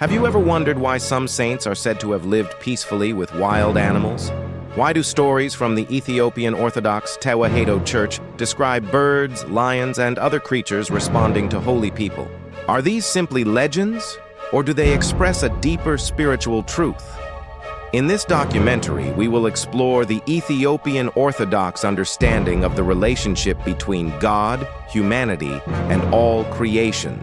Have you ever wondered why some saints are said to have lived peacefully with wild animals? Why do stories from the Ethiopian Orthodox Tewahedo Church describe birds, lions, and other creatures responding to holy people? Are these simply legends, or do they express a deeper spiritual truth? In this documentary, we will explore the Ethiopian Orthodox understanding of the relationship between God, humanity, and all creation.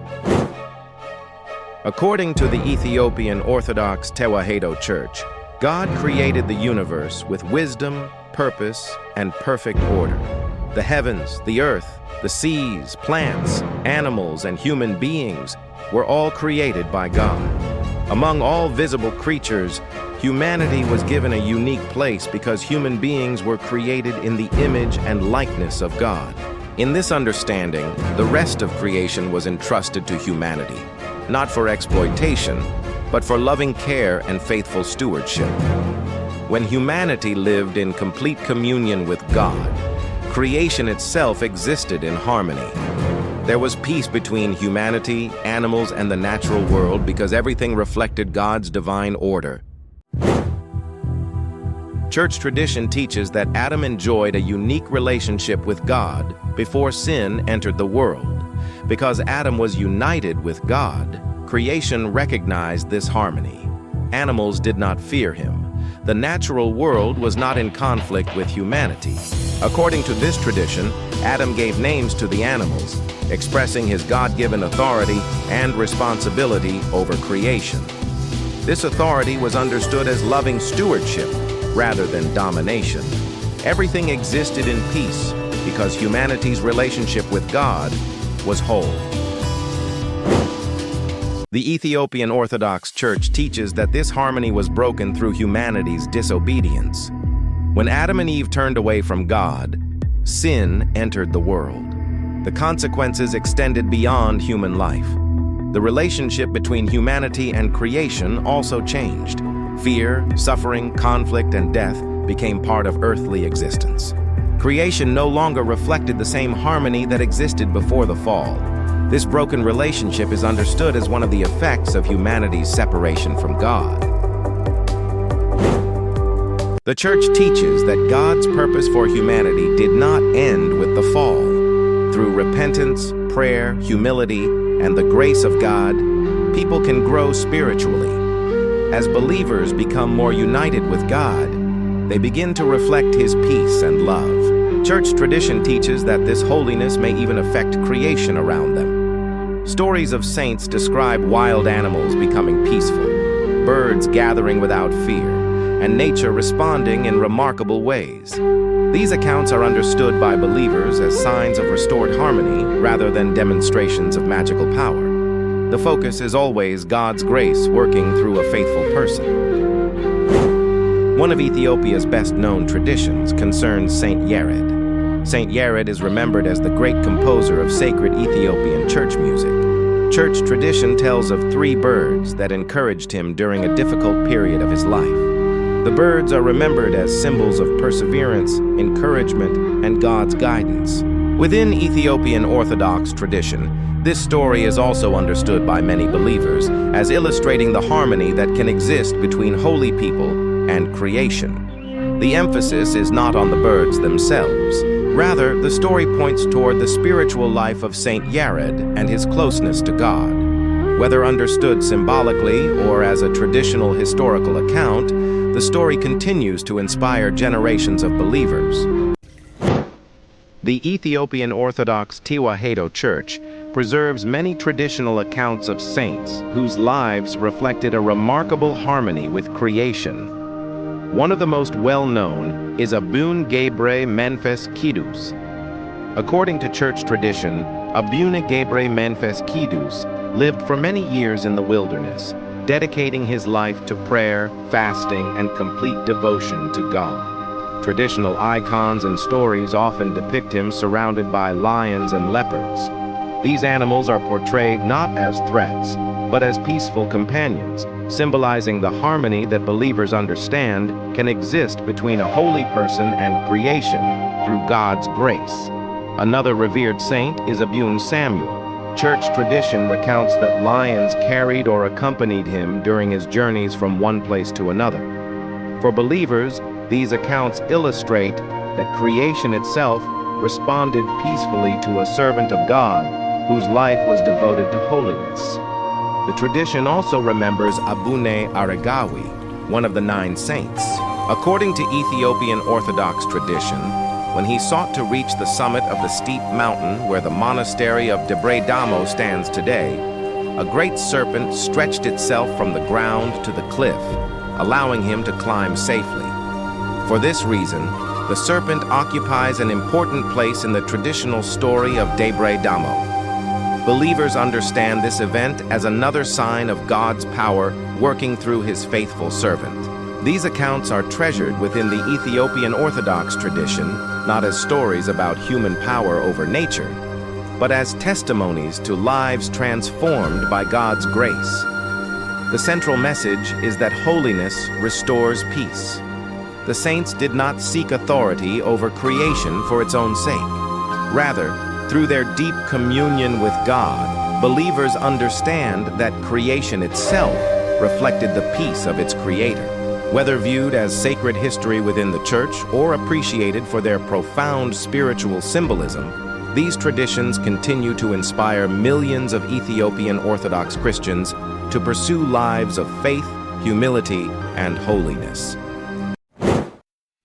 According to the Ethiopian Orthodox Tewahedo Church, God created the universe with wisdom, purpose, and perfect order. The heavens, the earth, the seas, plants, animals, and human beings were all created by God. Among all visible creatures, humanity was given a unique place because human beings were created in the image and likeness of God. In this understanding, the rest of creation was entrusted to humanity, not for exploitation, but for loving care and faithful stewardship. When humanity lived in complete communion with God, creation itself existed in harmony. There was peace between humanity, animals, and the natural world because everything reflected God's divine order. Church tradition teaches that Adam enjoyed a unique relationship with God before sin entered the world. Because Adam was united with God, creation recognized this harmony. Animals did not fear him. The natural world was not in conflict with humanity. According to this tradition, Adam gave names to the animals, expressing his God-given authority and responsibility over creation. This authority was understood as loving stewardship rather than domination. Everything existed in peace because humanity's relationship with God was whole. The Ethiopian Orthodox Church teaches that this harmony was broken through humanity's disobedience. When Adam and Eve turned away from God, sin entered the world. The consequences extended beyond human life. The relationship between humanity and creation also changed. Fear, suffering, conflict, and death became part of earthly existence. Creation no longer reflected the same harmony that existed before the fall. This broken relationship is understood as one of the effects of humanity's separation from God. The Church teaches that God's purpose for humanity did not end with the fall. Through repentance, prayer, humility, and the grace of God, people can grow spiritually. As believers become more united with God, they begin to reflect His peace and love. Church tradition teaches that this holiness may even affect creation around them. Stories of saints describe wild animals becoming peaceful, birds gathering without fear, and nature responding in remarkable ways. These accounts are understood by believers as signs of restored harmony rather than demonstrations of magical power. The focus is always God's grace working through a faithful person. One of Ethiopia's best-known traditions concerns Saint Yared. Saint Yared is remembered as the great composer of sacred Ethiopian church music. Church tradition tells of 3 birds that encouraged him during a difficult period of his life. The birds are remembered as symbols of perseverance, encouragement, and God's guidance. Within Ethiopian Orthodox tradition, this story is also understood by many believers as illustrating the harmony that can exist between holy people and creation. The emphasis is not on the birds themselves. Rather, the story points toward the spiritual life of Saint Yared and his closeness to God. Whether understood symbolically or as a traditional historical account, the story continues to inspire generations of believers. The Ethiopian Orthodox Tewahedo Church preserves many traditional accounts of saints whose lives reflected a remarkable harmony with creation. One of the most well-known is Abune Gebre Menfes Kidus. According to church tradition, Abune Gebre Menfes Kidus lived for many years in the wilderness, dedicating his life to prayer, fasting, and complete devotion to God. Traditional icons and stories often depict him surrounded by lions and leopards. These animals are portrayed not as threats, but as peaceful companions, symbolizing the harmony that believers understand can exist between a holy person and creation through God's grace. Another revered saint is Abune Samuel. church tradition recounts that lions carried or accompanied him during his journeys from one place to another. For believers, these accounts illustrate that creation itself responded peacefully to a servant of God whose life was devoted to holiness. The tradition also remembers Abune Aregawi, one of the 9 saints. According to Ethiopian Orthodox tradition, when he sought to reach the summit of the steep mountain where the monastery of Debre Damo stands today, a great serpent stretched itself from the ground to the cliff, allowing him to climb safely. For this reason, the serpent occupies an important place in the traditional story of Debre Damo. Believers understand this event as another sign of God's power working through his faithful servant. These accounts are treasured within the Ethiopian Orthodox tradition, not as stories about human power over nature, but as testimonies to lives transformed by God's grace. The central message is that holiness restores peace. The saints did not seek authority over creation for its own sake. Rather, through their deep communion with God, believers understand that creation itself reflected the peace of its creator. Whether viewed as sacred history within the church or appreciated for their profound spiritual symbolism, these traditions continue to inspire millions of Ethiopian Orthodox Christians to pursue lives of faith, humility, and holiness.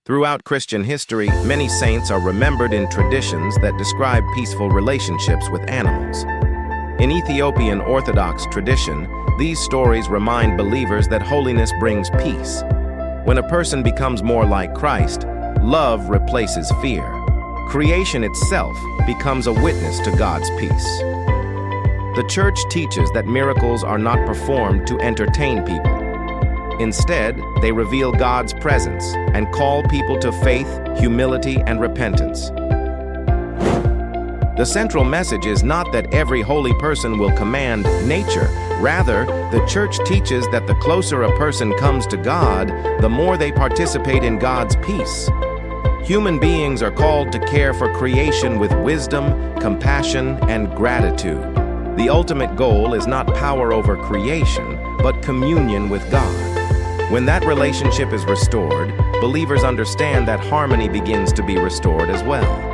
Throughout Christian history, many saints are remembered in traditions that describe peaceful relationships with animals. In Ethiopian Orthodox tradition, these stories remind believers that holiness brings peace. When a person becomes more like Christ, love replaces fear. Creation itself becomes a witness to God's peace. The Church teaches that miracles are not performed to entertain people. Instead, they reveal God's presence and call people to faith, humility, and repentance. The central message is not that every holy person will command nature. Rather, the Church teaches that the closer a person comes to God, the more they participate in God's peace. Human beings are called to care for creation with wisdom, compassion, and gratitude. The ultimate goal is not power over creation, but communion with God. When that relationship is restored, believers understand that harmony begins to be restored as well.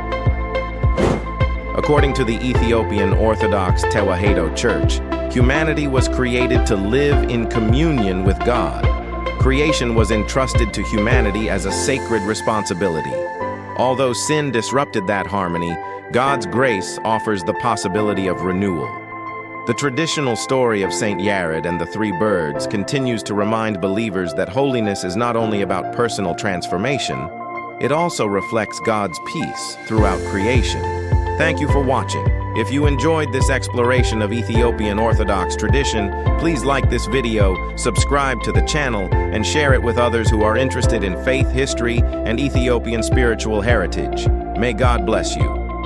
According to the Ethiopian Orthodox Tewahedo Church, humanity was created to live in communion with God. Creation was entrusted to humanity as a sacred responsibility. Although sin disrupted that harmony, God's grace offers the possibility of renewal. The traditional story of Saint Yared and the 3 birds continues to remind believers that holiness is not only about personal transformation, it also reflects God's peace throughout creation. Thank you for watching. If you enjoyed this exploration of Ethiopian Orthodox tradition, please like this video, subscribe to the channel, and share it with others who are interested in faith, history, and Ethiopian spiritual heritage. May God bless you.